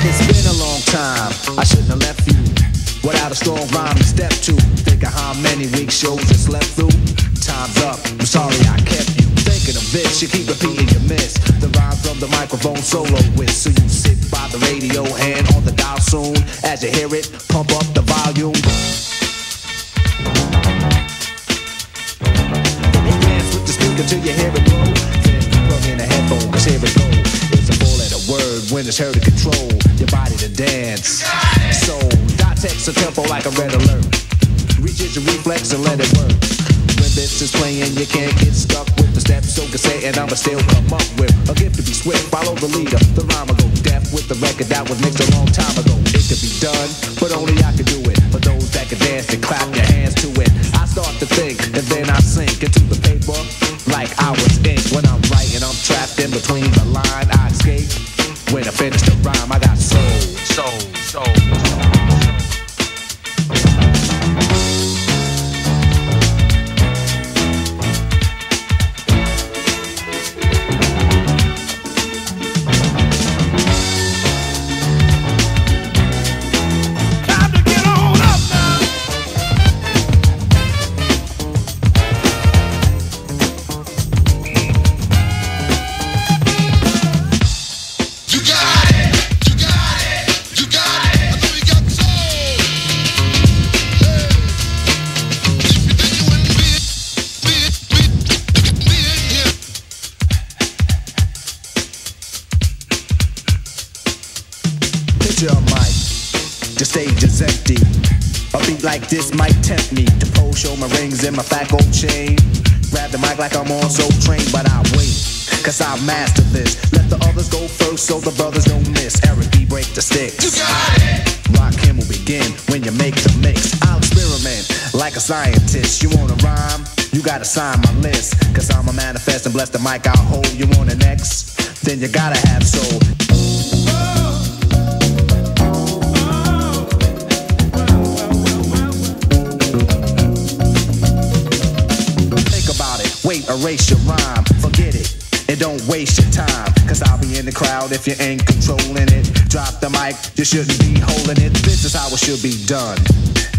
It's been a long time, I shouldn't have left you without a strong rhyme to step to. Think of how many weeks shows you slept through. Time's up, I'm sorry I kept you thinking of this. You keep repeating your miss the rhyme from the microphone solo with. So you sit by the radio, hand on the dial soon. As you hear it, pump up the volume. Dance with the speaker till you hear it blow. Then plug in a headphone, cause here it go. It's a four-letter word when it's heard to control your body to dance. So dot text a tempo like a red alert. Reaches your reflex and let it work. When this is playing, you can't get stuck with the steps. So can say, and I'ma still come up with a gift to be swift. Follow the leader, the rhyme will go deaf with the record that was mixed a long time ago. It could be done, but only I can do it. For those that can dance and clap their hands to it. I start to think, and then I sink into the paper like I was ink. When I'm writing, I'm trapped in between the line. I escape when I finish the rhyme. I got soul, soul, soul. The stage is empty. A beat like this might tempt me to pose, show my rings and my fat gold chain. Grab the mic like I'm on Soul Train, but I wait, cause I've mastered this. Let the others go first so the brothers don't miss. Eric B, break the sticks. You got it! Rakim will begin when you make the mix. I'll experiment like a scientist. You wanna rhyme? You gotta sign my list. Cause I'm a manifest and bless the mic I'll hold. You want an X? Then you gotta have soul. Wait, erase your rhyme, forget it, and don't waste your time. Cause I'll be in the crowd if you ain't controlling it. Drop the mic, you shouldn't be holding it. This is how it should be done.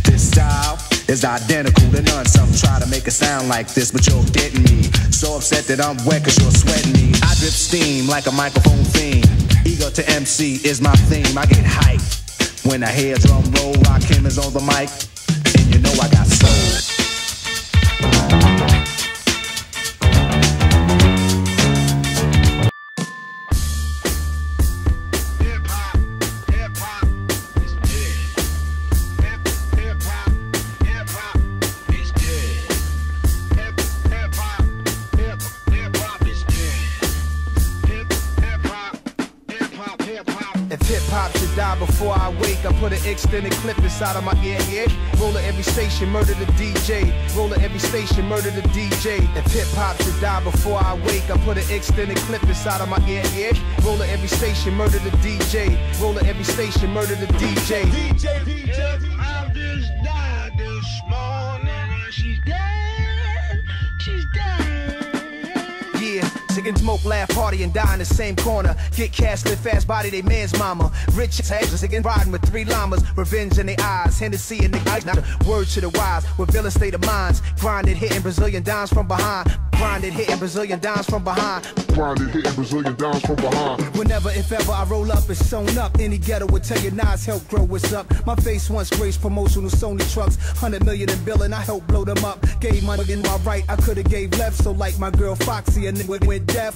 This style is identical to none. Some try to make it sound like this, but you're getting me so upset that I'm wet cause you're sweating me. I drip steam like a microphone theme. Ego to MC is my theme. I get hyped when I hear drum roll. Rakim is on the mic, and you know I got soul. If hip-hop should die before I wake, I put an extended clip inside of my ear. Roll at every station, murder the DJ. Roll at every station, murder the DJ. If hip-hop should die before I wake, I put an extended clip inside of my ear. Roll at every station, murder the DJ. Roll at every station, murder the DJ. I just died this morning and she's dead. She's dead. Yeah, sick and smoke, laugh, party, and die in the same corner. Get cash, live fast, body they man's mama. Rich as heads, sick and riding with 3 llamas. Revenge in their eyes, Hennessy in the eyes. Now the word to the wise, with villain state of minds. Grinded, hitting Brazilian dimes from behind. Grinded, hitting Brazilian dimes from behind. Grinded, hitting Brazilian dimes from behind. Whenever, if ever, I roll up, it's sewn up. Any ghetto would tell you Nas help grow what's up. My face once graced promotional Sony trucks. 100 million in billing, I helped blow them up. Gave my in my right, I could've gave left. So like my girl Foxy, a nigga went deaf.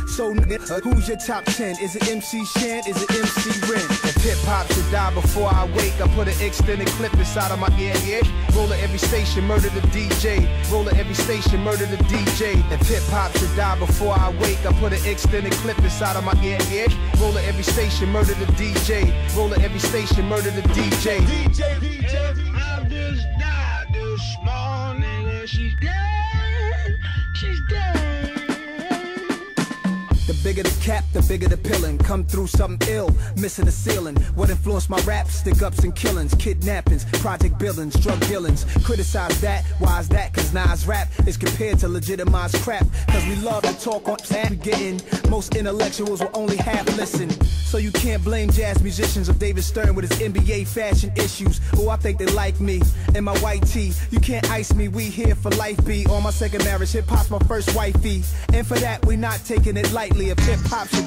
So nigga, who's your top 10? Is it MC Shan? Is it MC Ren? If hip-hop should die before I wake, I put an extended clip inside of my ear. Roll at every station, murder the DJ. Roll at every station, murder the DJ. If hip-hop should die before I wake, I put an extended clip inside of my ear. Roll at every station, murder the DJ. Roll at every station, murder the DJ. I just died this morning and she's dead. She's dead. The bigger the cap, the bigger the pillin'. Come through something ill, missing the ceiling. What influenced my rap? Stick-ups and killings, kidnappings, project billings, drug dealings. Criticize that, why is that? Cause Nas rap is compared to legitimized crap. Cause we love to talk on that we gettin'. Most intellectuals will only half listen. So you can't blame jazz musicians of David Stern with his NBA fashion issues. Oh, I think they like me and my white tee. You can't ice me, we here for life, B. On my second marriage, hip-hop's my first wifey. And for that, we not taking it lightly. If hip-hop should